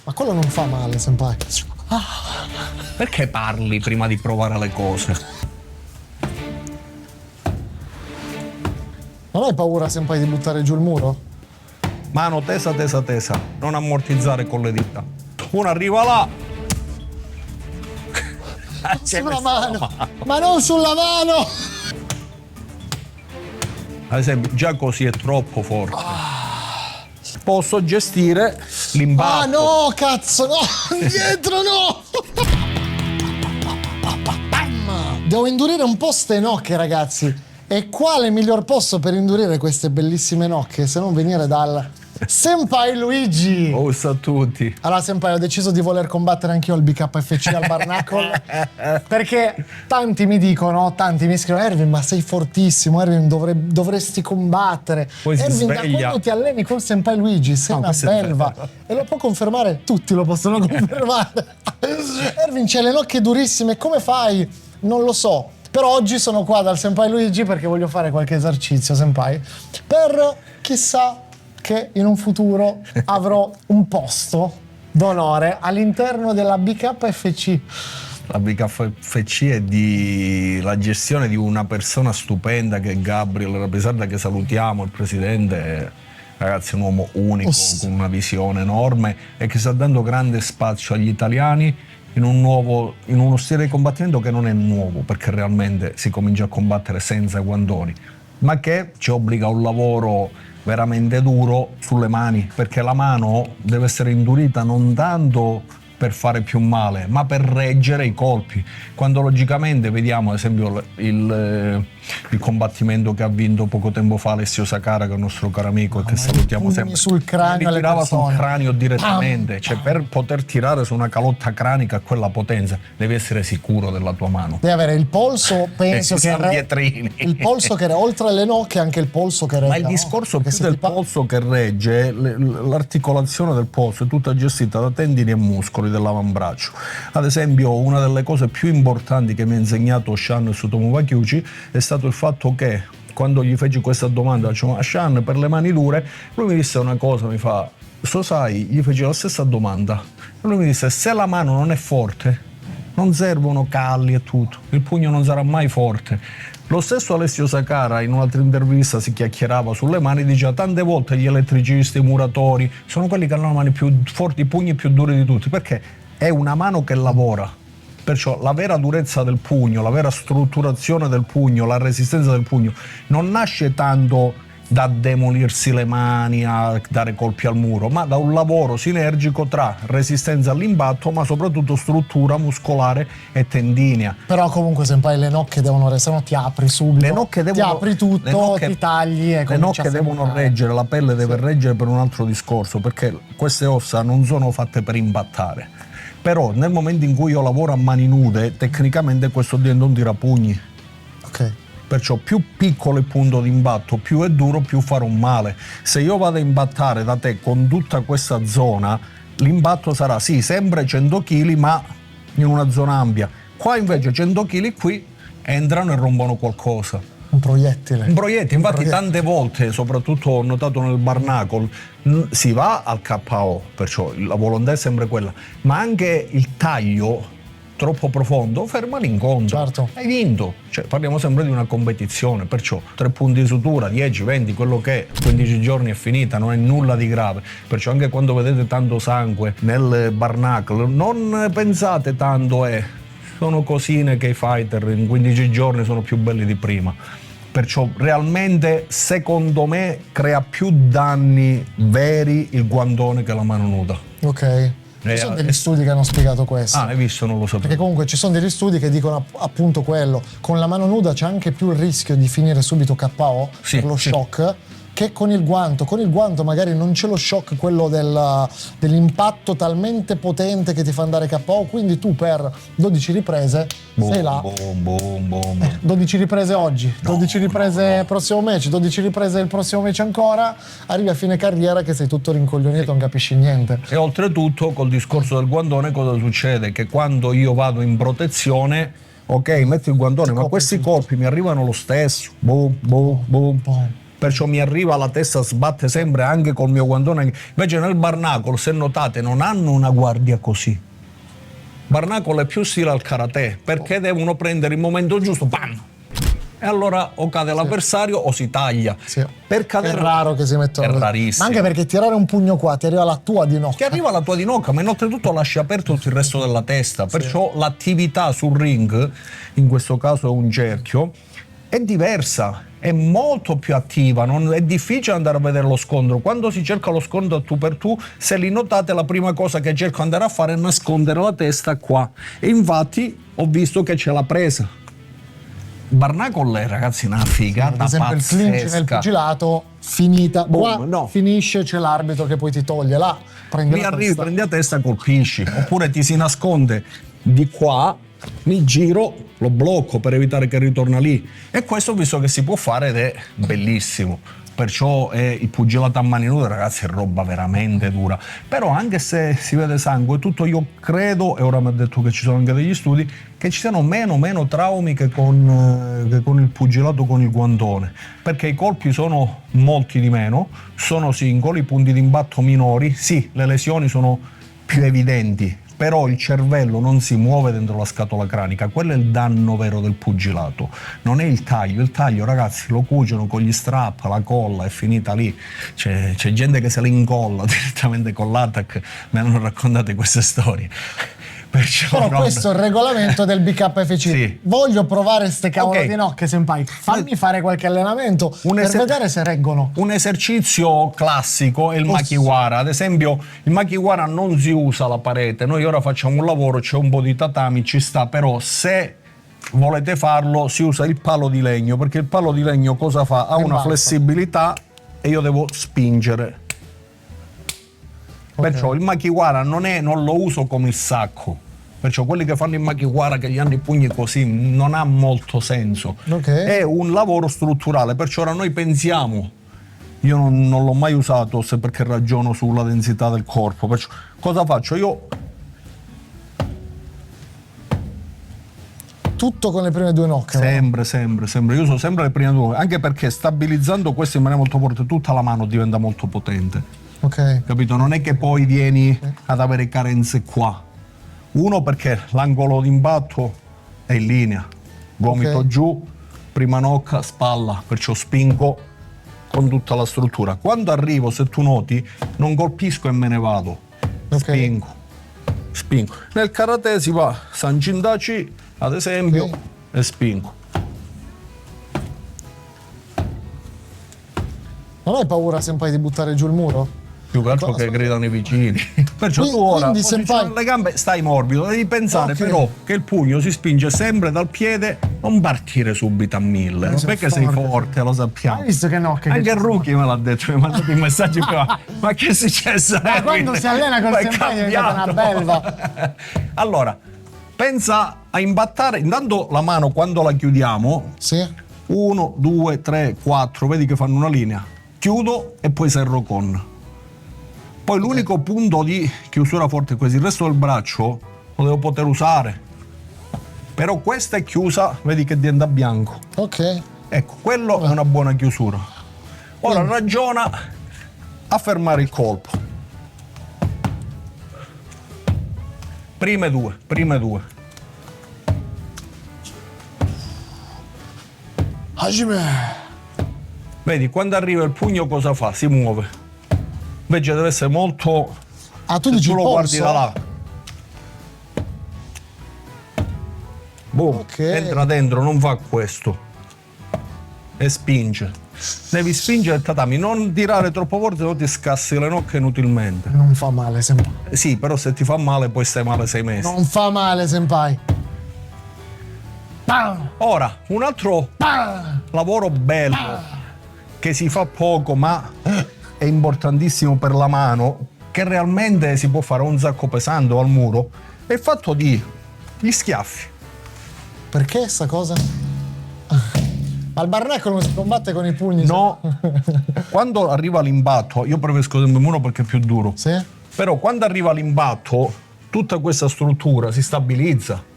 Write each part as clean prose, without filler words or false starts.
Ma quello non fa male, senpai. Perché parli prima di provare le cose? Non hai paura, senpai, di buttare giù il muro? Mano tesa, tesa, tesa. Non ammortizzare con le dita. Uno arriva là. Sulla mano! Ma non sulla mano! Ad esempio, già così è troppo forte. Posso gestire l'impatto. Ah no, cazzo, no! Dietro, no! Devo indurire un po' ste nocche, ragazzi. E quale miglior posto per indurire queste bellissime nocche se non venire dal senpai Luigi? Oh, a tutti. Allora, senpai, ho deciso di voler combattere anch'io al BKFC al Barnacle perché tanti mi dicono, tanti mi scrivono: Erwin, ma sei fortissimo, Erwin, dovresti combattere. Poi si Erwin, da sveglia. quando ti alleni col senpai Luigi sei No, una questo è belva. vero. E lo può confermare, tutti lo possono confermare. Erwin, c'hai le nocche durissime, come fai? Non lo so. Però oggi sono qua dal senpai Luigi perché voglio fare qualche esercizio, senpai, per chissà che in un futuro avrò un posto d'onore all'interno della BKFC. La BKFC è di la gestione di una persona stupenda che è Gabriel Rapisarda, che salutiamo, il presidente. Ragazzi, è un uomo unico, con una visione enorme e che sta dando grande spazio agli italiani in uno stile di combattimento che non è nuovo, perché realmente si comincia a combattere senza guantoni, ma che ci obbliga a un lavoro veramente duro sulle mani, perché la mano deve essere indurita non tanto per fare più male, ma per reggere i colpi. Quando logicamente vediamo ad esempio il combattimento che ha vinto poco tempo fa Alessio Sakara, che è un nostro caro amico e che salutiamo sempre, sul cranio alle tirava sul persone. cranio direttamente, cioè per poter tirare su una calotta cranica a quella potenza devi essere sicuro della tua mano. Devi avere il polso, penso che Dietrini. il polso che oltre alle nocche anche il polso che regge. Ma il discorso più se del ti pa- polso che regge, l'articolazione del polso è tutta gestita da tendini e muscoli dell'avambraccio. Ad esempio, una delle cose più importanti che mi ha insegnato Shan Tsutomu Wakyuchi è stato il fatto che quando gli feci questa domanda, ma Shan, per le mani dure, lui mi disse una cosa, mi fa: so sai, gli feci la stessa domanda e lui mi disse: se la mano non è forte non servono calli e tutto, il pugno non sarà mai forte. Lo stesso Alessio Sakara in un'altra intervista si chiacchierava sulle mani, diceva tante volte gli elettricisti, i muratori sono quelli che hanno le mani più forti, i pugni più duri di tutti, perché è una mano che lavora. Perciò la vera durezza del pugno, la vera strutturazione del pugno, la resistenza del pugno non nasce tanto da demolirsi le mani, a dare colpi al muro, ma da un lavoro sinergico tra resistenza all'impatto, ma soprattutto struttura muscolare e tendinea. Però comunque, senpai, le nocche devono reggere, se no ti apri subito, Le nocche ti apri tutto, ti tagli e le nocche devono reggere, la pelle deve reggere per un altro discorso, perché queste ossa non sono fatte per impattare. Però nel momento in cui io lavoro a mani nude, tecnicamente questo diventa un tirapugni. Ok. Perciò più piccolo il punto di impatto, più è duro, più farò male. Se io vado a impattare da te con tutta questa zona, l'impatto sarà sì, sempre 100 kg, ma in una zona ampia. Qua invece 100 kg qui entrano e rompono qualcosa. Un proiettile. Un proiettile, infatti tante volte, soprattutto ho notato nel Barnacle, si va al KO, perciò la volontà è sempre quella, ma anche il taglio troppo profondo ferma l'incontro. Certo. Hai vinto, cioè parliamo sempre di una competizione, perciò 3 punti di sutura, 10, 20, quello che è, 15 giorni è finita, non è nulla di grave. Perciò anche quando vedete tanto sangue nel Barnacle non pensate tanto sono cosine che i fighter in 15 giorni sono più belli di prima. Perciò realmente secondo me crea più danni veri il guantone che la mano nuda. Ok. Ci sono degli studi che hanno spiegato questo. Ah, hai visto? Non lo sapevo. Perché comunque ci sono degli studi che dicono appunto quello. Con la mano nuda c'è anche più il rischio di finire subito KO Sì, per lo sì. shock che con il guanto. Con il guanto magari non c'è lo shock, quello dell'impatto talmente potente che ti fa andare KO, quindi tu per 12 riprese sei là. 12 riprese oggi, 12 riprese prossimo match, 12 riprese il prossimo match ancora, arrivi a fine carriera che sei tutto rincoglionito, non capisci niente. E oltretutto col discorso del guantone cosa succede? Che quando io vado in protezione, ok, metti il guantone, ma questi colpi mi arrivano lo stesso. Boom, boom, boom. perciò mi arriva la testa, sbatte sempre anche col mio guantone. Invece nel Barnacle, se notate, non hanno una guardia così. Barnacle è più stile al karate, perché devono prendere il momento giusto, bam! E allora o cade l'avversario o si taglia. Sì. Per cadere È raro che si mettono. È rarissimo. Ma anche perché tirare un pugno qua ti arriva la tua Ti ginocchia. arriva la tua ginocchia, ma oltretutto lasci aperto tutto il resto della testa. Perciò l'attività sul ring, in questo caso è un cerchio, è diversa, è molto più attiva, non è difficile andare a vedere lo scontro. Quando si cerca lo scontro tu per tu, se li notate, la prima cosa che cerco di andare a fare è nascondere la testa qua. E infatti ho visto che c'è la presa. Barnacle è, ragazzi, una figata Ad esempio il clinch nel pazzesca. pugilato, finita. Qua no. finisce, c'è l'arbitro che poi ti toglie. Là prendi Mi la arrivi, testa. prendi a testa, colpisci. Oppure ti si nasconde di qua, mi giro, lo blocco per evitare che ritorna lì. E questo ho visto che si può fare ed è bellissimo. Perciò il pugilato a mani nude, ragazzi, è roba veramente dura. Però anche se si vede sangue, tutto, io credo, e ora mi ha detto che ci sono anche degli studi, che ci siano meno traumi che con il pugilato con il guantone. Perché i colpi sono molti di meno, sono singoli, i punti di impatto minori, sì, le lesioni sono più evidenti, però il cervello non si muove dentro la scatola cranica. Quello è il danno vero del pugilato, non è il taglio, ragazzi, lo cuciono con gli strap, la colla, è finita lì. C'è gente che se le incolla direttamente con l'attack, mi hanno raccontato queste storie. Perciò Però questo è il regolamento del BKFC. Sì. Voglio provare ste cavolo Ok. di nocche, senpai. Fammi fare qualche allenamento per vedere se reggono. Un esercizio classico è il makiwara. Ad esempio, il makiwara non si usa la parete. Noi ora facciamo un lavoro, c'è un po' di tatami, ci sta, però se volete farlo si usa il palo di legno, perché il palo di legno cosa fa? Ha una Rimbalza. flessibilità e io devo spingere. Perciò il makiwara non lo uso come il sacco. Perciò quelli che fanno il makiwara, che gli hanno i pugni così, non ha molto senso. Ok. È un lavoro strutturale, perciò ora noi pensiamo, io non l'ho mai usato, se perché ragiono sulla densità del corpo. Perciò cosa faccio? Io Tutto con le prime due nocche. sempre, io uso sempre le prime due, anche perché stabilizzando questo in maniera molto forte, tutta la mano diventa molto potente. Ok. Capito? Non è che poi vieni ad avere carenze qua. Uno, perché l'angolo d'impatto è in linea, gomito Ok. giù, prima nocca, spalla, perciò spingo con tutta la struttura. Quando arrivo, se tu noti, non colpisco e me ne vado, Ok. spingo. Nel karate si va Sanjin-dachi, ad esempio, Ok. e spingo. Non hai paura, senpai, di buttare giù il muro? Più che altro che gridano i vicini. Perciò tu ora quindi, posizioni senpai- le gambe, stai morbido, devi pensare Ok. però che il pugno si spinge sempre dal piede, non partire subito a 1000. Non sei è che sei forte. forte, lo sappiamo. Hai visto che nocche? Anche che il rookie me l'ha detto, mi ha mandato i messaggi qua. Ma che è successo? Ma quando si allena col Ma è senpai è diventata una cambiato. belva. Allora, pensa a imbattare, intanto la mano quando la chiudiamo, Sì. 1, 2, 3, 4, vedi che fanno una linea. Chiudo e poi serro con. Poi l'unico punto di chiusura forte è questo, il resto del braccio lo devo poter usare. Però questa è chiusa, vedi che diventa bianco. Ok. Ecco, quello è una buona chiusura. Ora ragiona a fermare il colpo. Prime due. Hajime. Vedi, quando arriva il pugno cosa fa? Si muove. Invece deve essere molto... Ah, tu se dici tu il lo guardi polso? da là. Boom, Ok. entra dentro, non fa questo. E spinge. Devi spingere il tatami, non tirare troppo forte, se no ti scassi le nocche inutilmente. Non fa male, senpai. Sì, però se ti fa male poi stai male 6 mesi. Non fa male, senpai. Bam! Ora, un altro Bam! lavoro bello che si fa poco ma è importantissimo per la mano, che realmente si può fare a un sacco pesante o al muro, è il fatto di gli schiaffi. Perché sta cosa? Ma il Barnacle non si combatte con i pugni? No, quando arriva l'imbatto, io preferisco sempre il muro perché è più duro, Sì? però quando arriva l'imbatto tutta questa struttura si stabilizza.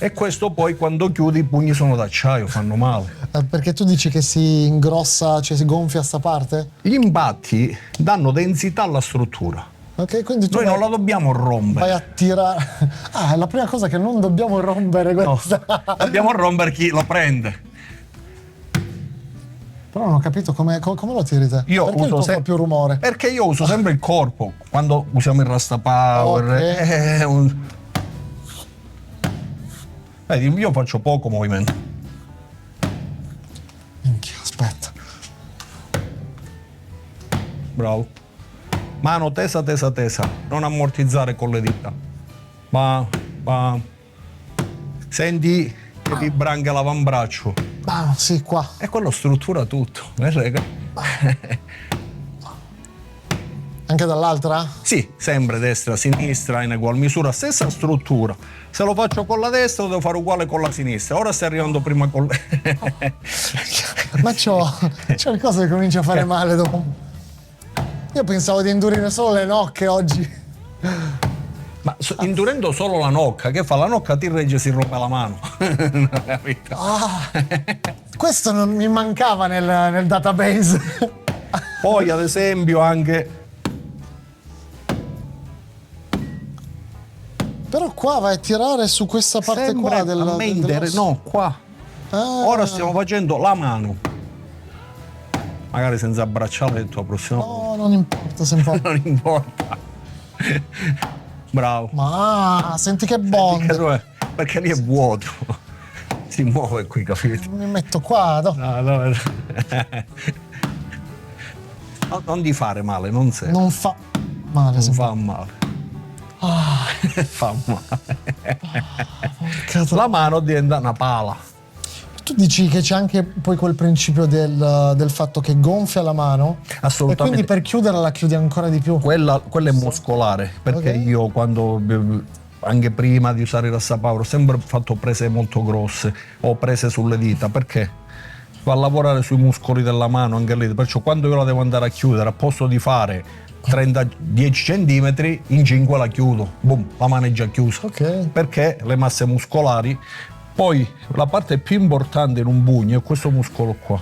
E questo poi quando chiudi i pugni sono d'acciaio, fanno male. Perché tu dici che si ingrossa, cioè si gonfia sta parte? Gli impatti danno densità alla struttura. Ok, quindi tu Noi non la dobbiamo rompere. vai a tirare. Ah, è la prima cosa che non dobbiamo rompere questa. No, dobbiamo rompere chi lo prende. Però non ho capito come lo tiri te. Io Perché il tuo fa più rumore? Perché io uso sempre il corpo quando usiamo il Rastapower. Ok. Vedi, io faccio poco movimento. Minchia, aspetta. Bravo. Mano tesa, tesa, tesa. Non ammortizzare con le dita. Senti che vibra anche l'avambraccio. Ah, sì, qua. E quello struttura tutto. Anche dall'altra? Sì, sempre destra, sinistra, in ugual misura, stessa struttura. Se lo faccio con la destra lo devo fare uguale con la sinistra. Ora stai arrivando prima con le... Ma c'ho le cose che comincio a fare male dopo. Io pensavo di indurire solo le nocche oggi. Ma indurendo solo la nocca, che fa? La nocca ti regge e si rompe la mano. Questo non mi mancava nel database. Poi ad esempio anche... Però qua vai a tirare su questa parte sempre qua a me no, qua. Ora stiamo facendo la mano. Magari senza braccialetto la prossima volta. No, non importa se fa. Non importa. Bravo. Ma senti che bond. Perché lì è vuoto. Si muove qui, capito? Mi metto qua. No. Non ti fare male, non sei. Non fa male. Non fa male. Fa male. La mano diventa una pala. Tu dici che c'è anche poi quel principio del fatto che gonfia la mano. Assolutamente. E quindi per chiuderla la chiudi ancora di più. Quella è muscolare, perché Ok. io quando, anche prima di usare il Rassapower, ho sempre fatto prese molto grosse, o prese sulle dita, perché va a lavorare sui muscoli della mano anche lì, perciò quando io la devo andare a chiudere, a posto di fare 10 centimetri, in 5 la chiudo, boom, la mano è già chiusa. Ok. Perché le masse muscolari, poi la parte più importante in un bugno è questo muscolo qua,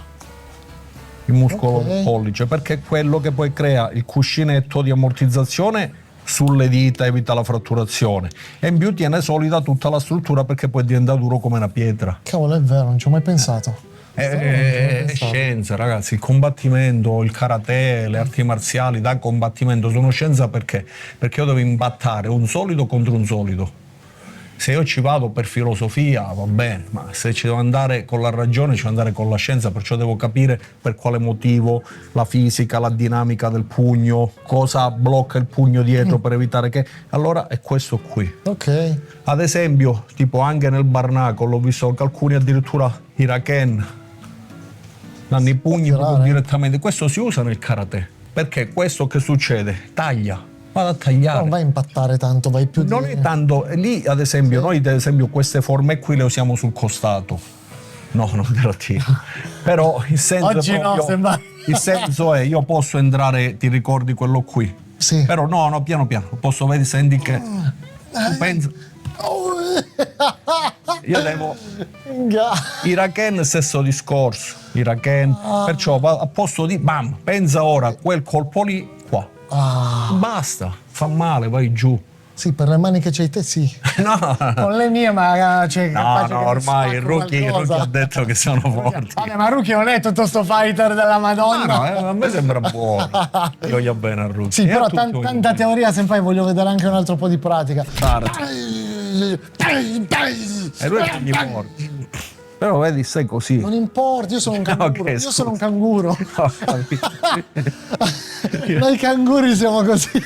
il muscolo del pollice, perché è quello che poi crea il cuscinetto di ammortizzazione sulle dita, evita la fratturazione e in più tiene solida tutta la struttura, perché poi diventa duro come una pietra. Cavolo, è vero, non ci ho mai pensato. È scienza, ragazzi. Il combattimento, il karate, le arti marziali da combattimento sono scienza, perché io devo imbattare un solido contro un solido. Se io ci vado per filosofia va bene, ma se ci devo andare con la ragione ci devo andare con la scienza, perciò devo capire per quale motivo, la fisica, la dinamica del pugno, cosa blocca il pugno dietro per evitare che... Allora è questo qui. Ok. Ad esempio, tipo anche nel Barnacle ho visto che alcuni addirittura i raken danno i pugni proprio direttamente. Questo si usa nel karate, perché questo che succede? Taglia. Vado a tagliare. Non vai a impattare tanto, vai più Non è tanto lì, ad esempio, noi ad esempio queste forme qui le usiamo sul costato. No, non te lo tiro. Però il senso Oggi è proprio, no, sembra. il senso è, io posso entrare, ti ricordi quello qui? Sì. Però no, piano piano. Posso vedere, senti che tu pensi. Io devo. I raken stesso discorso. I raken. Perciò a posto di bam, pensa ora quel colpo lì qua. Basta, fa male, vai giù. Sì, per le mani che c'hai te sì. No, Con le mie, ma cioè, no, ormai il rookie ha detto che sono forti. Vabbè, ma Rookie non è tutto sto fighter della Madonna. No, a me sembra buono. Io voglio bene al rookie. Sì, però tanta teoria, senpai voglio vedere anche un altro po' di pratica. E lui è gli morti. Però vedi, sei così. Non importa, io sono un canguro. Ok, Io sono un canguro. Ho capito. Noi canguri siamo così.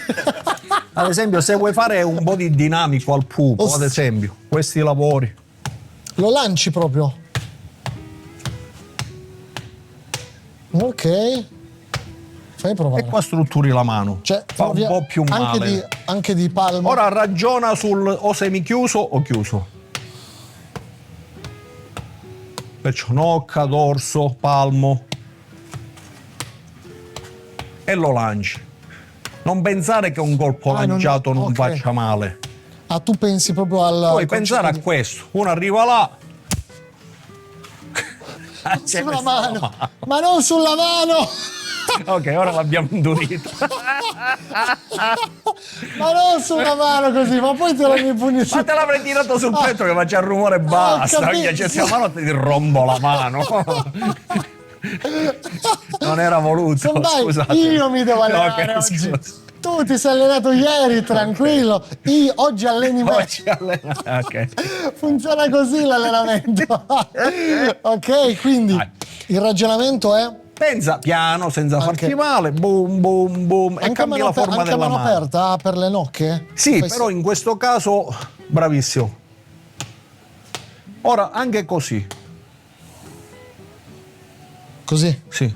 Ad esempio, se vuoi fare un po' di dinamico al pupo, ad esempio, questi lavori. Lo lanci proprio. Ok. Fai provare. E qua strutturi la mano. Cioè, fa un po' più male. Anche di palmo. Ora ragiona sul o semichiuso o chiuso. Perciò nocca, dorso, palmo. E lo lanci. Non pensare che un colpo lanciato non faccia male. Ah, tu pensi proprio al... Puoi pensare a questo, uno arriva là, sulla mano, ma non sulla mano! ok, ora l'abbiamo indurito. Ma non sulla mano così, ma poi te la mi pugni su. Ma te l'avrei tirato sul petto che faccia il rumore e basta, perché c'è la mano ti rombo la mano. Non era voluto, scusate. Io mi devo allenare Ok, oggi. scusa. Tu ti sei allenato ieri, tranquillo. Io oggi alleni me. Ok. Funziona così l'allenamento. Ok, quindi Dai. il ragionamento è Pensa piano, senza Anche- farti male, boom, boom, boom, e anche a cambi mano, la forma anche a della mano mano. aperta per le nocche? Sì, Fai però in questo caso, bravissimo. Ora, anche così, così. sì.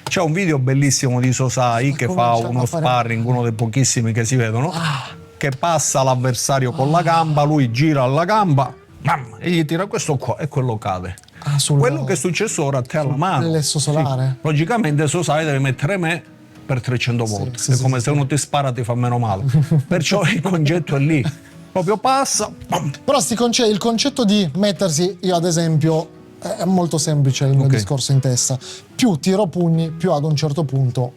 C'è un video bellissimo di Sosai che fa comincia uno a fare- sparring, uno dei pochissimi che si vedono, che passa l'avversario con la gamba, lui gira la gamba, bam, e gli tira questo qua e quello cade. Ah, sul Quello che è successo ora a te alla mano. plesso solare. Sì. Logicamente Sosai deve mettere me per 300 volte. sì, è sì, come sì, se uno ti spara ti fa meno male. Perciò il concetto è lì. Proprio passa, bam. Però il concetto di mettersi, io ad esempio, è molto semplice il mio Ok. discorso in testa. Più tiro pugni, più ad un certo punto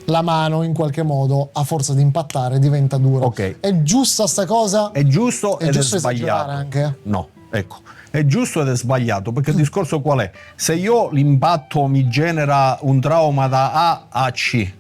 la mano in qualche modo, a forza di impattare, diventa dura. Ok. È giusta sta cosa? È giusto ed è giusto sbagliato. esagerare anche? No, ecco. È giusto ed è sbagliato, perché il discorso qual è? Se io l'impatto mi genera un trauma da A a C,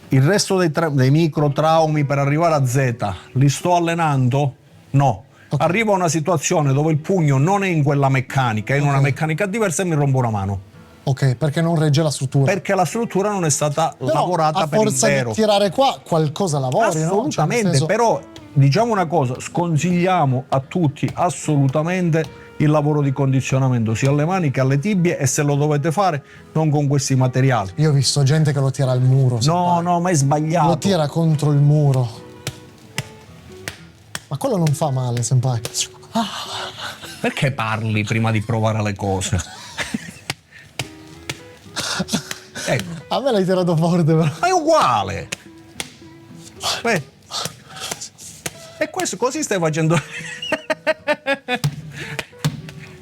il resto dei micro traumi per arrivare a Z li sto allenando? No. Arrivo a una situazione dove il pugno non è in quella meccanica, è in una meccanica diversa e mi rompo una mano. Ok, perché non regge la struttura. Perché la struttura non è stata Però, lavorata a per forza intero. di tirare qua, qualcosa lavori, no? Cioè, nel Assolutamente, senso- però diciamo una cosa, sconsigliamo a tutti assolutamente il lavoro di condizionamento sia alle mani che alle tibie, e se lo dovete fare non con questi materiali. Io ho visto gente che lo tira al muro. No, senpai. no, ma è sbagliato. Lo tira contro il muro. Ma quello non fa male, senpai. Perché parli prima di provare le cose? Ecco, A me l'hai tirato forte, però. ma è uguale. Beh. E questo così stai facendo.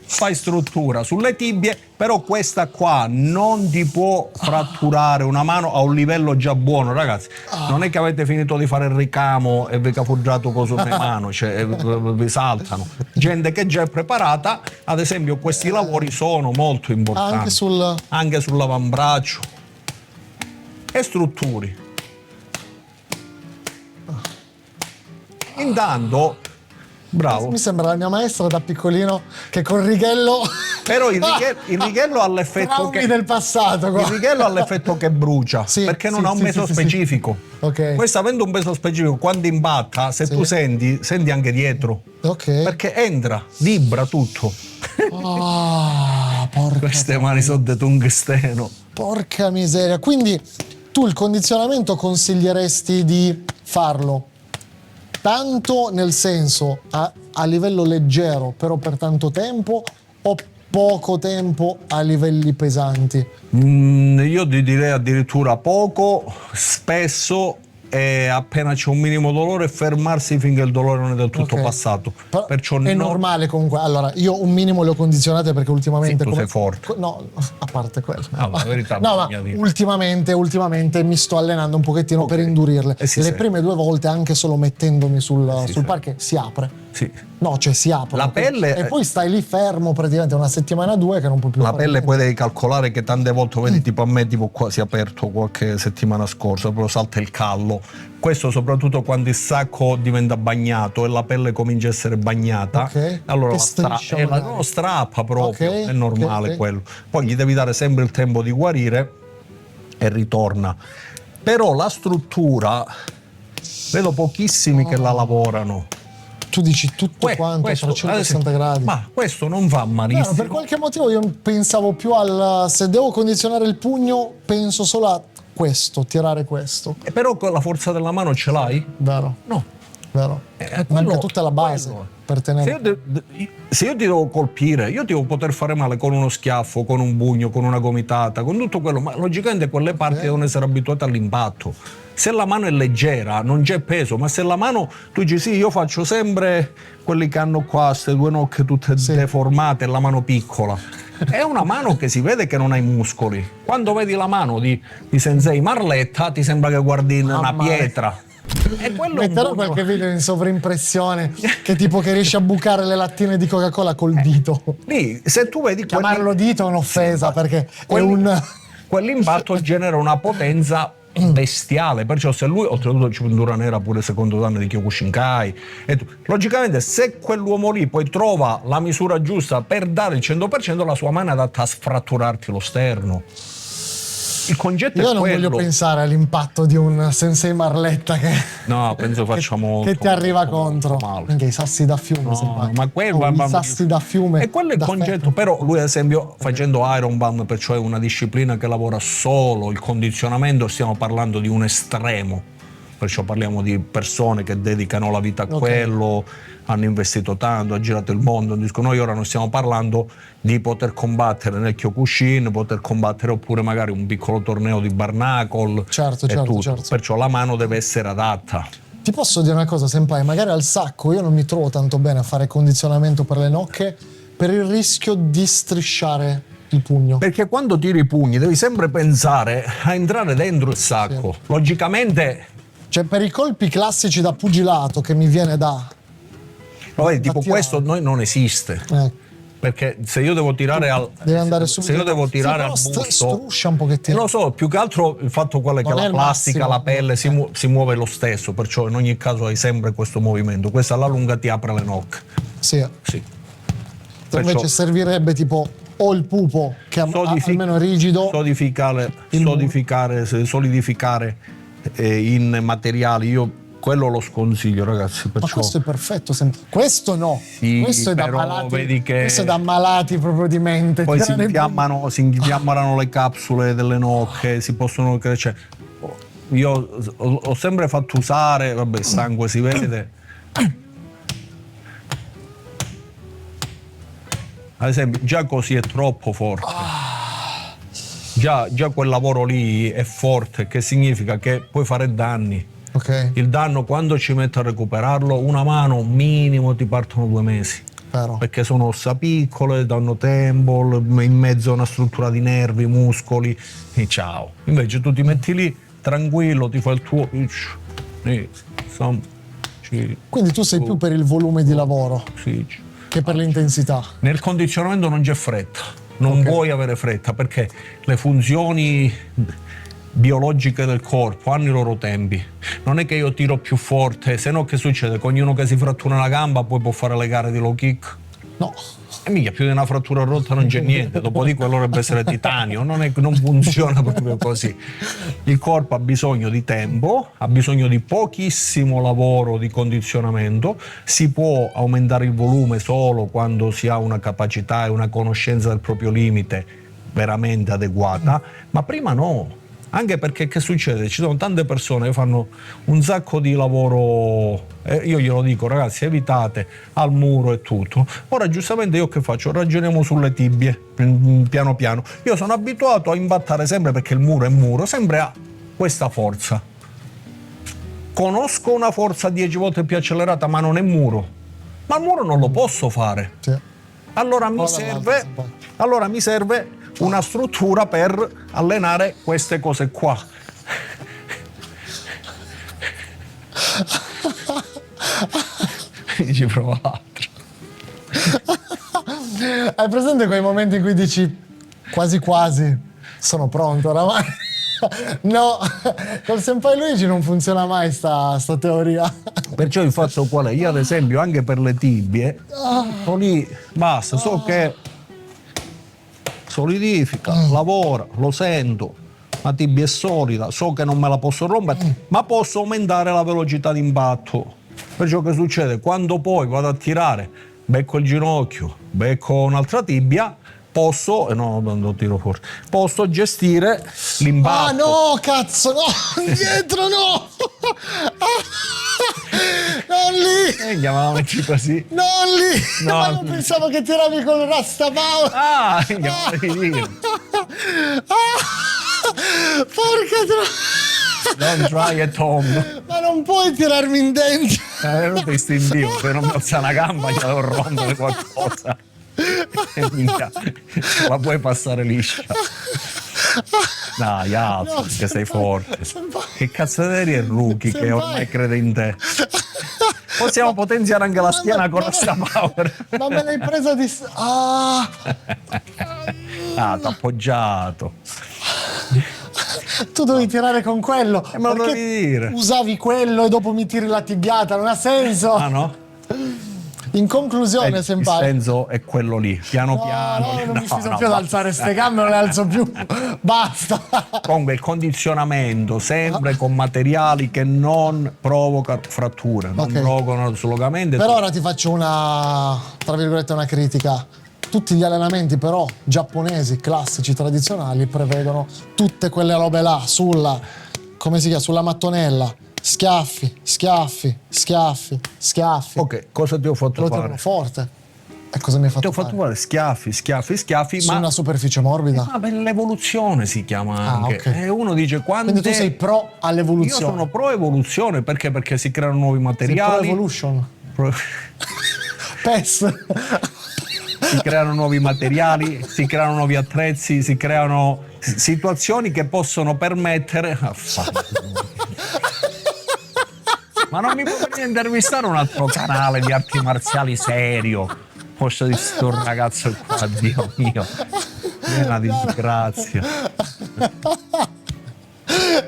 Fai struttura sulle tibie, però questa qua non ti può fratturare una mano a un livello già buono, ragazzi. Non è che avete finito di fare il ricamo e vi capoggiato cosa sulle mano, cioè vi saltano. Gente che già è preparata, ad esempio, questi lavori sono molto importanti. Anche sul... Sull'avambraccio e strutturi. Intanto, bravo. Mi sembra la mia maestra da piccolino che col righello... Però il righello ha l'effetto Traumi che del passato. il righello ha l'effetto che brucia, Sì, perché non sì, ha un sì, peso sì, sì. specifico. Ok. Questo avendo un peso specifico, quando impatta, se tu senti anche dietro. Ok. Perché entra, vibra tutto. Ah, Queste mani sono di tungsteno. porca miseria. Quindi tu il condizionamento consiglieresti di farlo tanto nel senso a livello leggero, però per tanto tempo, o poco tempo a livelli pesanti? Io ti direi addirittura poco, spesso, e appena c'è un minimo dolore fermarsi finché il dolore non è del tutto Ok. passato. Però Perciò è no- normale comunque. Allora, io un minimo le ho condizionate perché ultimamente... Sì, tu sei forte. No, a parte quello. No, la verità No, ma bisogna dire. ultimamente mi sto allenando un pochettino per indurirle. sì, Le sì. prime 2 volte, anche solo mettendomi sul sì. parquet, si apre. Sì. No, cioè si apre. La pelle- E poi stai lì fermo praticamente una settimana, 2 che non puoi più La fare pelle niente. poi devi calcolare che tante volte, vedi, tipo a me, tipo qua si è aperto qualche settimana scorsa, proprio salta il callo. Questo soprattutto quando il sacco diventa bagnato e la pelle comincia a essere bagnata, Ok. allora Che la striscia magari. no, strappa proprio, Ok, è normale ok. quello. Poi gli devi dare sempre il tempo di guarire e ritorna. Però la struttura, vedo pochissimi che la lavorano. Tu dici tutto quanto a Questo, 360 gradi. Ma questo non va malissimo. No, per qualche motivo io pensavo più al... Se devo condizionare il pugno, penso solo a questo, tirare questo. Però con la forza della mano ce l'hai? Vero? No. Vero. Manca tutta la base per tenere. Se io ti devo colpire, io ti devo poter fare male con uno schiaffo, con un pugno, con una gomitata, con tutto quello, ma logicamente quelle parti devono essere abituate all'impatto. Se la mano è leggera, non c'è peso, ma se la mano, tu dici sì, io faccio sempre quelli che hanno qua queste due nocche tutte deformate e la mano piccola. È una mano che si vede che non ha i muscoli. Quando vedi la mano di Sensei Marletta ti sembra che guardi una pietra. Metterò qualche video in sovrimpressione che tipo che riesce a bucare le lattine di Coca-Cola col dito. Lì, se tu vedi chiamarlo dito è un'offesa, perché quell'impatto genera una potenza bestiale, perciò se lui oltretutto cintura nera pure secondo danno di Kyokushinkai logicamente se quell'uomo lì poi trova la misura giusta per dare il 100%, la sua mano è adatta a sfratturarti lo sterno. Il concetto io è non quello. Voglio pensare all'impatto di un Sensei Marletta che penso facciamo che ti arriva contro anche i sassi da fiume, i sassi da fiume, e quello è il concetto. Però lui ad esempio facendo Ironman, perciò è una disciplina che lavora solo il condizionamento, stiamo parlando di un estremo, perciò parliamo di persone che dedicano la vita a quello, hanno investito tanto, ha girato il mondo. Noi ora non stiamo parlando di poter combattere nel Kyokushin, poter combattere oppure magari un piccolo torneo di Barnacle, certo. Perciò la mano deve essere adatta. Ti posso dire una cosa, Senpai, magari al sacco io non mi trovo tanto bene a fare condizionamento per le nocche per il rischio di strisciare il pugno. Perché quando tiri i pugni devi sempre pensare a entrare dentro il sacco. Logicamente, cioè per i colpi classici da pugilato che mi viene da tipo questo noi non esiste. Perché se io devo tirare deve andare subito. Se io devo tirare al busto, struscia un pochettino. Lo so, più che altro il fatto quello è che la plastica, la pelle si muove lo stesso, perciò in ogni caso hai sempre questo movimento. Questo alla lunga ti apre le nocche. Sì. Invece servirebbe tipo o il pupo che almeno è rigido, solidificare in materiali. Io quello lo sconsiglio, ragazzi. Ma questo è perfetto. Questo no. Sì, questo è da malati. Questo è da malati proprio di mente. Poi si infiammano le capsule delle nocche, si possono crescere. Io ho sempre fatto usare, vabbè, il sangue si vede. Ad esempio, già così è troppo forte. Già quel lavoro lì è forte, che significa che puoi fare danni. Il danno, quando ci metti a recuperarlo, una mano minimo ti partono 2 mesi. Perché sono ossa piccole, danno tempo, in mezzo a una struttura di nervi, muscoli, e ciao. Invece tu ti metti lì, tranquillo, ti fai il tuo. Quindi tu sei più per il volume di lavoro che per l'intensità. Nel condizionamento non c'è fretta, non vuoi avere fretta, perché le funzioni biologiche del corpo hanno i loro tempi. Non è che io tiro più forte, se no che succede? Con ognuno che si frattura una gamba poi può fare le gare di low kick? No. E mica più di una frattura rotta non c'è niente, dopodiché quello dovrebbe essere titanio, non funziona proprio così. Il corpo ha bisogno di tempo, ha bisogno di pochissimo lavoro di condizionamento, si può aumentare il volume solo quando si ha una capacità e una conoscenza del proprio limite veramente adeguata, ma prima no. Anche perché che succede? Ci sono tante persone che fanno un sacco di lavoro, io glielo dico, ragazzi, evitate al muro e tutto. Ora giustamente io che faccio? Ragioniamo sulle tibie, piano piano. Io sono abituato a imbattare sempre, perché il muro è muro, sempre a questa forza. Conosco una forza 10 volte più accelerata, ma non è muro. Ma il muro non lo posso fare. Allora mi serve una struttura per allenare queste cose qua. Ci provo l'altro. Hai presente quei momenti in cui dici quasi sono pronto oramai? No, col Senpai Luigi non funziona mai sta teoria. Perciò il fatto qual è? Io ad esempio anche per le tibie lì basta, so che solidifica, lavora, lo sento, la tibia è solida, so che non me la posso rompere, ma posso aumentare la velocità di impatto. Perciò che succede? Quando poi vado a tirare, becco il ginocchio, becco un'altra tibia, posso gestire l'impatto. Ah no, cazzo, no, indietro no! Non lì! Chiamavamo così. Non lì! No. Ma io pensavo che tiravi con Rasta Power! Ah, chiamavamo io. Porca Don't try at home. Ma non puoi tirarmi in dentro! Ero istintivo, se non mi alza una gamba gli devo rompere qualcosa. E mica la puoi passare liscia. Dai, alza, perché sei forte. Che cazzo eri il rookie che ormai crede in te? Possiamo potenziare anche la schiena con Rasta Power. Ma me l'hai presa di... Ah! T'ho appoggiato. Tu dovevi tirare con quello. Me lo perché devi dire. usavi quello e dopo mi tiri la tibiata, non ha senso. Ah no? In conclusione, Il senpai. senso è quello lì, piano piano. No, non mi fido più ad basta. alzare ste gambe, non le alzo più. Basta. Comunque il condizionamento sempre con materiali che non provocano fratture, non Ok. provocano slogamente. Per ora ti faccio una, tra virgolette, una critica. Tutti gli allenamenti però giapponesi, classici, tradizionali, prevedono tutte quelle robe là sulla, come si chiama, sulla mattonella. Schiaffi, schiaffi, schiaffi, schiaffi. Ok, cosa ti ho fatto Lo fare? tengo forte. E cosa mi hai Ti fatto ho fatto fare schiaffi, schiaffi, schiaffi, Su ma una superficie morbida? per l'evoluzione si chiama anche. ok. E uno dice quando Quindi tu sei pro Io all'evoluzione. sono pro evoluzione perché si creano nuovi Sei pro materiali. evolution. Pro- PES. si creano nuovi materiali, si creano nuovi attrezzi, si creano situazioni che possono permettere. Ma non mi puoi venire a intervistare un altro canale di arti marziali serio? Posto di sto ragazzo qua, Dio mio, è una disgrazia.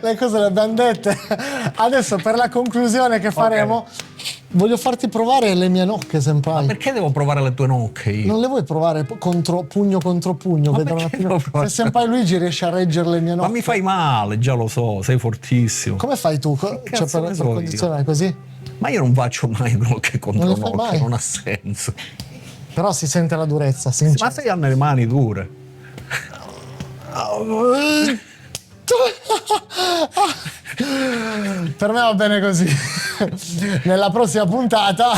Le cose le abbiamo dette. Adesso per la conclusione che faremo, voglio farti provare le mie nocche, senpai. Perché devo provare le tue nocche io? Non le vuoi provare contro pugno? Ma Vedere un perché attimo devo provare? se senpai Luigi riesce a reggere le mie nocche. Ma mi fai male, già lo so, sei fortissimo. Come fai tu? cazzo ne Per so io? condizionare così? Ma io non faccio mai nocche contro Non le fai nocche, mai? non ha senso. Però si sente la durezza, Ma sincero. sei hanno le mani dure. Per me va bene così. Nella prossima puntata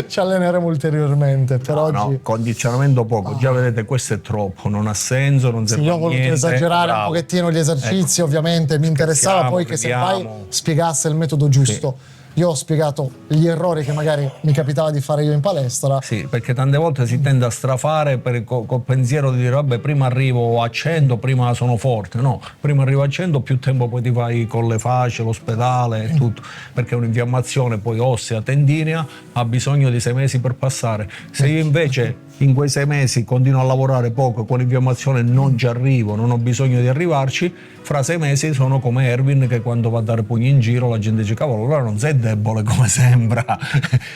ci alleneremo ulteriormente. Per oggi No, condizionamento poco, già vedete questo è troppo, non ha senso, non sì, serve io a ho voluto niente. esagerare Bravo. un pochettino gli esercizi, Ecco. ovviamente mi interessava Scherziamo, poi che senpai ridiamo. spiegasse il metodo giusto. Io ho spiegato gli errori che magari mi capitava di fare io in palestra. Sì, perché tante volte si tende a strafare col pensiero di dire vabbè prima arrivo a 100, prima sono forte. No, prima arrivo a 100, più tempo poi ti fai con le fasce, l'ospedale e tutto, perché un'infiammazione poi ossea, tendinea, ha bisogno di 6 mesi per passare. Se io invece in quei 6 mesi continuo a lavorare poco e con l'infiammazione non ci arrivo, non ho bisogno di arrivarci, fra 6 mesi sono come Erwin che quando va a dare pugni in giro la gente dice cavolo, allora non sei debole come sembra.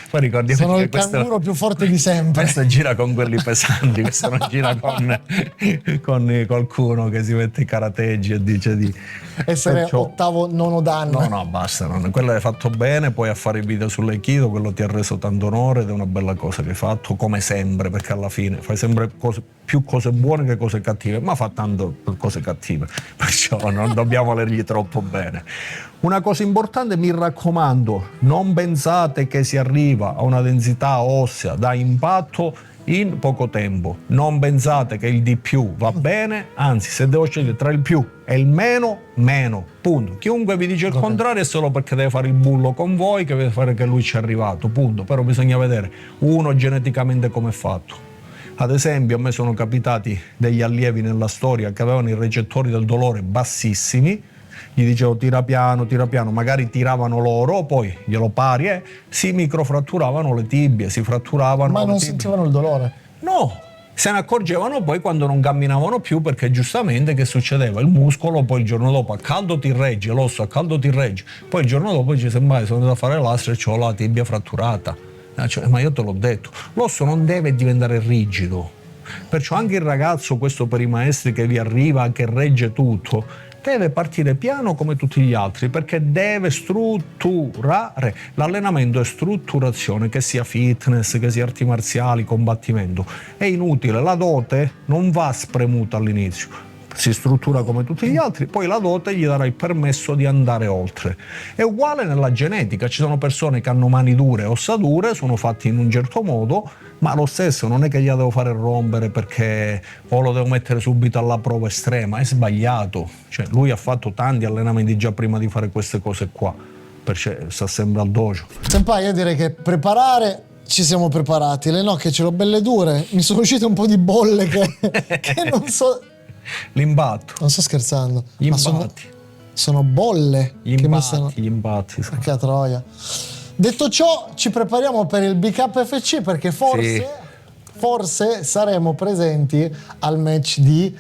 Poi ricordiamo Sono che il canguro più forte di sempre. questo gira con quelli pesanti, questo non gira con qualcuno che si mette i karateggi e dice di Essere perciò- ottavo, nono danno. No, basta, quello hai fatto bene, poi a fare i video sull'aikido, quello ti ha reso tanto onore ed è una bella cosa che hai fatto, come sempre, perché alla fine fai sempre più cose buone che cose cattive, ma fa tanto cose cattive, perciò non dobbiamo volergli troppo bene. Una cosa importante, mi raccomando, non pensate che si arriva a una densità ossea da impatto in poco tempo. Non pensate che il di più va bene, anzi, se devo scegliere tra il più e il meno, meno, punto. Chiunque vi dice il contrario è solo perché deve fare il bullo con voi, che deve fare che lui ci è arrivato, punto. Però bisogna vedere uno geneticamente come è fatto. Ad esempio, a me sono capitati degli allievi nella storia che avevano i recettori del dolore bassissimi, gli dicevo tira piano, magari tiravano loro, poi glielo pari e si microfratturavano le tibie, si fratturavano Ma le non tibie. sentivano il dolore. No, se ne accorgevano poi quando non camminavano più, perché giustamente che succedeva? Il muscolo poi il giorno dopo a caldo ti regge, l'osso a caldo ti regge, poi il giorno dopo ci sembra sono andato a fare l'astro e ho la tibia fratturata. Ma io te l'ho detto, l'osso non deve diventare rigido, perciò anche il ragazzo, questo per i maestri che vi arriva, che regge tutto, deve partire piano come tutti gli altri, perché deve strutturare. L'allenamento è strutturazione, che sia fitness, che sia arti marziali, combattimento. È inutile, la dote non va spremuta all'inizio. si struttura come tutti gli altri, poi la dote gli darà il permesso di andare oltre. È uguale nella genetica, ci sono persone che hanno mani dure, ossa dure, sono fatti in un certo modo, ma lo stesso non è che gliela devo fare rompere perché o lo devo mettere subito alla prova estrema, è sbagliato. Cioè, lui ha fatto tanti allenamenti già prima di fare queste cose qua, perché sta sempre al dojo. Senpai, io direi che preparare ci siamo preparati, le nocche ce l'ho belle dure, mi sono uscite un po' di bolle che non so... L'impatto. Non sto scherzando. Gli ma impatti. sono bolle Gli che mi impatti, stanno... gli impatti. Sì. Perché a troia. Detto ciò, ci prepariamo per il BKFC perché forse saremo presenti al match di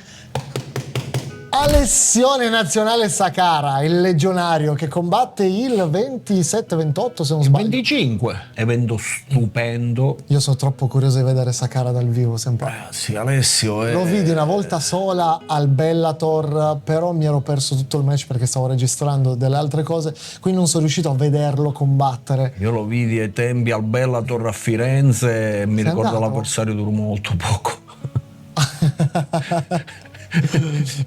Alessione Nazionale Sakara, il legionario che combatte il 27-28 se non sbaglio. 25, evento stupendo. Io sono troppo curioso di vedere Sakara dal vivo sempre. Sì, Alessio è... Lo vidi una volta sola al Bellator, però mi ero perso tutto il match perché stavo registrando delle altre cose, quindi non sono riuscito a vederlo combattere. Io lo vidi ai tempi al Bellator a Firenze e mi ricordo andato? l'avversario durò molto poco.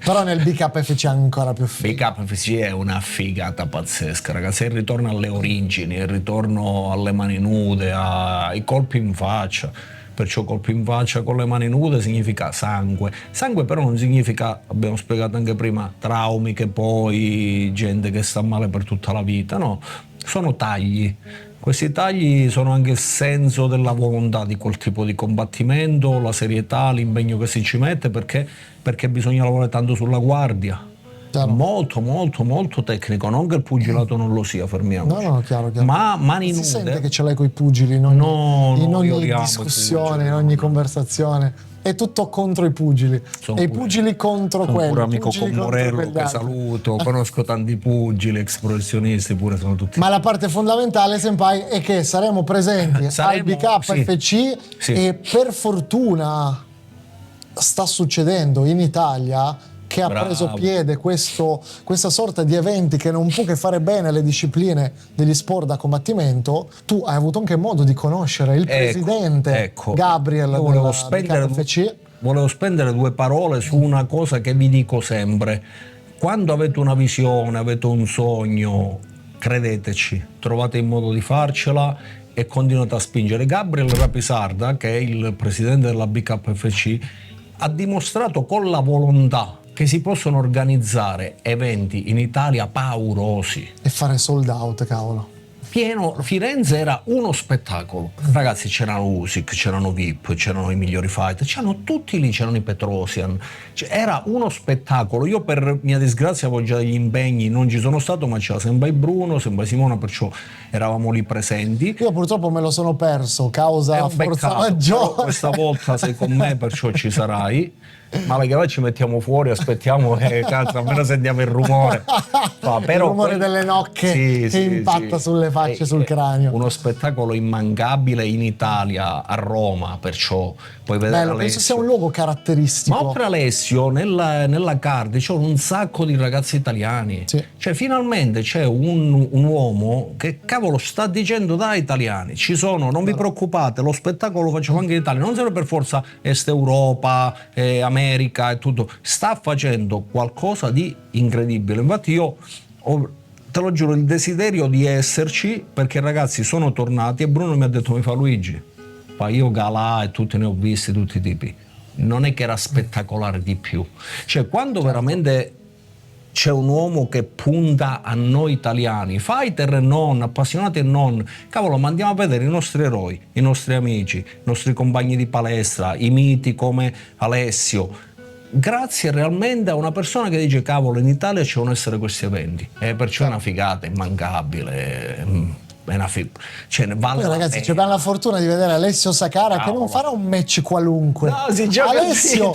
Però nel BKFC è ancora più figo. BKFC è una figata pazzesca, ragazzi. È il ritorno alle origini, è il ritorno alle mani nude, ai colpi in faccia. Perciò colpi in faccia con le mani nude significa sangue. Sangue però non significa, abbiamo spiegato anche prima, traumi che poi gente che sta male per tutta la vita. No, sono tagli. Questi tagli sono anche il senso della volontà di quel tipo di combattimento, la serietà, l'impegno che si ci mette, perché bisogna lavorare tanto sulla guardia. Chiaro. Molto tecnico, non che il pugilato non lo sia, fermiamoci. No, chiaro. Ma mani nude. Si sente che ce l'hai coi pugili in ogni discussione, in ogni conversazione. È tutto contro i pugili. I pugili contro quelli. Pure amico Commorello che saluto, conosco tanti pugili, ex professionisti, pure sono tutti. Ma la parte fondamentale, Senpai, è che saremo presenti al BKFC e per fortuna sta succedendo in Italia che ha preso piede questa sorta di eventi che non può che fare bene alle discipline degli sport da combattimento. Tu hai avuto anche modo di conoscere il presidente Gabriel del BKFC. Volevo spendere due parole su una cosa che vi dico sempre. Quando avete una visione, avete un sogno, credeteci, trovate il modo di farcela e continuate a spingere. Gabriel Rapisarda, che è il presidente della BKFC, ha dimostrato con la volontà che si possono organizzare eventi in Italia paurosi. E fare sold out, cavolo. Pieno, Firenze era uno spettacolo. Ragazzi, c'erano Usyk, c'erano VIP, c'erano i migliori fighter, c'erano tutti lì, c'erano i Petrosian. Era uno spettacolo. Io per mia disgrazia avevo già degli impegni, non ci sono stato, ma c'era Senpai Bruno, Senpai Simona, perciò eravamo lì presenti. Io purtroppo me lo sono perso, causa forza maggiore. Questa volta sei con me, perciò ci sarai. Ma perché ci mettiamo fuori, aspettiamo e cazzo, almeno sentiamo il rumore. Però il rumore delle nocche che impatta sulle facce, sul cranio. Uno spettacolo immancabile in Italia, a Roma, perciò puoi vedere Alessio. Penso sia un luogo caratteristico. Ma oltre Alessio, nella card c'è un sacco di ragazzi italiani. Sì. Cioè finalmente c'è un uomo che cavolo sta dicendo dai italiani, ci sono, non vi preoccupate, lo spettacolo lo facciamo anche in Italia, non serve per forza Est Europa, America e tutto, sta facendo qualcosa di incredibile. Infatti io ho, te lo giuro, il desiderio di esserci, perché ragazzi sono tornati e Bruno mi ha detto: mi fa Luigi, io Galà e tutti ne ho visti, tutti i tipi, non è che era spettacolare di più, cioè quando veramente c'è un uomo che punta a noi italiani, fighter e non, appassionati e non, cavolo, ma andiamo a vedere i nostri eroi, i nostri amici, i nostri compagni di palestra, i miti come Alessio, grazie realmente a una persona che dice cavolo, in Italia ci devono essere questi eventi, e perciò è una figata immancabile. Cioè, vale. Poi ragazzi, abbiamo la fortuna di vedere Alessio Sakara che non farà un match qualunque. No, si gioca Alessio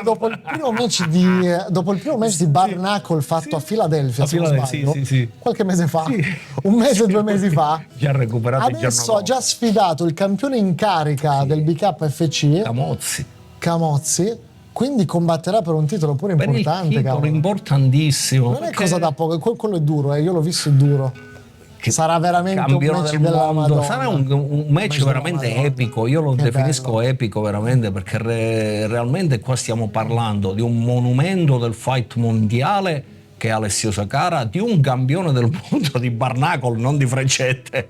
dopo il primo match di Bare Knuckle fatto a Filadelfia, se non sbaglio, qualche mese fa, un mese, 2 mesi fa, già recuperato. Adesso ha già sfidato il campione in carica del BKFC, Camozzi. Quindi combatterà per un titolo pure importante. Importantissimo. Non è cosa da poco, quello è duro, io l'ho visto, è duro. sarà veramente un campione match del della mondo, Madonna. sarà un match veramente epico, io lo Che definisco bello. epico veramente, perché realmente qua stiamo parlando di un monumento del fight mondiale che è Alessio Sakara, di un campione del mondo di Barnacol, non di freccette,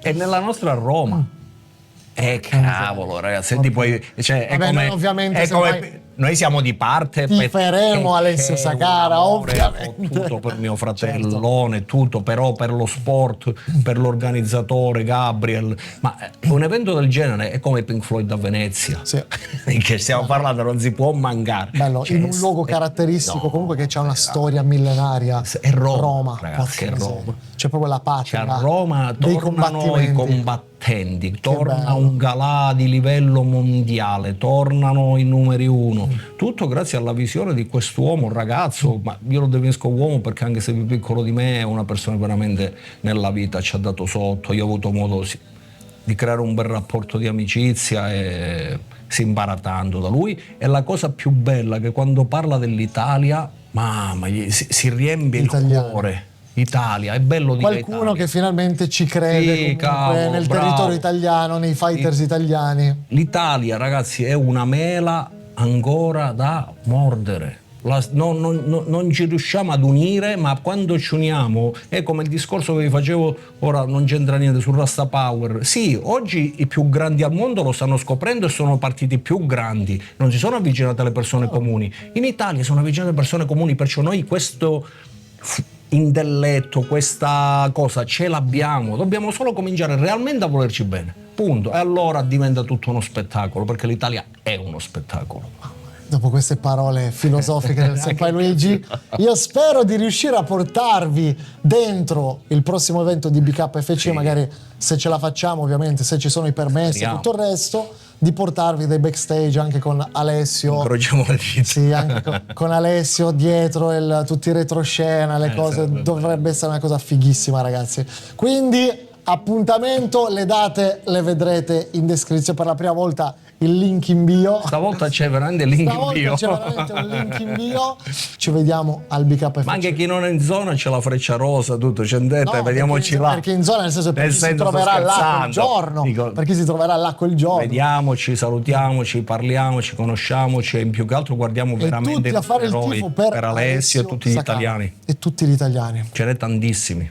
e nella nostra Roma. Cavolo, ragazzi, senti, poi, cioè, Vabbè, noi ovviamente noi siamo di parte. Tiferemo Alessio è Sakara, un amore, ovviamente. tutto per mio fratellone, tutto, però per lo sport, per l'organizzatore Gabriel. Ma un evento del genere è come Pink Floyd a Venezia, Sì. che stiamo parlando, non si può mancare. Bello, Cioè, in un luogo caratteristico, no, comunque che c'ha una storia millenaria. È Roma, porca ragazzi, è miseria. Roma. C'è proprio la patria Cioè, a Roma dei tornano i combattenti, torna bello. un galà di livello mondiale, tornano i numeri uno. Tutto grazie alla visione di quest'uomo, un ragazzo, ma io lo definisco uomo perché anche se è più piccolo di me è una persona che veramente nella vita ci ha dato sotto. Io ho avuto modo di creare un bel rapporto di amicizia e si impara tanto da lui. E la cosa più bella è che quando parla dell'Italia, mamma, si riempie il cuore. Italia, è bello dire qualcuno Italia. che finalmente ci crede Sì, cavolo, nel bravo. territorio italiano, nei fighters italiani. L'Italia, ragazzi, è una mela ancora da mordere. Non ci riusciamo ad unire, ma quando ci uniamo è come il discorso che vi facevo ora, non c'entra niente sul Rasta Power. Sì, oggi i più grandi al mondo lo stanno scoprendo e sono partiti più grandi, non si sono avvicinati alle persone comuni. In Italia sono avvicinati alle persone comuni, perciò noi questo intelletto, questa cosa ce l'abbiamo, dobbiamo solo cominciare realmente a volerci bene, punto. E allora diventa tutto uno spettacolo, perché l'Italia è uno spettacolo. Dopo queste parole filosofiche del Senpai Luigi, io spero di riuscire a portarvi dentro il prossimo evento di BKFC, magari se ce la facciamo, ovviamente, se ci sono i permessi e tutto il resto, di portarvi dei backstage anche con Alessio. Incrociamo le dita. Sì, anche con Alessio dietro tutti i retroscena, le cose, dovrebbe essere una cosa fighissima, ragazzi. Quindi appuntamento, le date le vedrete in descrizione, per la prima volta il link in bio. Stavolta c'è veramente il link in bio. C'è veramente un link in bio. Ci vediamo al BKFC. Ma anche chi non è in zona c'è la freccia rosa, tutto, scendete, vediamoci là. Perché in zona, nel senso, per chi si troverà là quel giorno. Per chi si troverà là quel giorno. Vediamoci, salutiamoci, parliamoci, conosciamoci, e in più che altro guardiamo veramente tutti a fare il tifo per Alessio e tutti gli Sakara. italiani. E tutti gli italiani. Ce n'è tantissimi.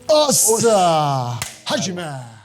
Ossa! Hajime!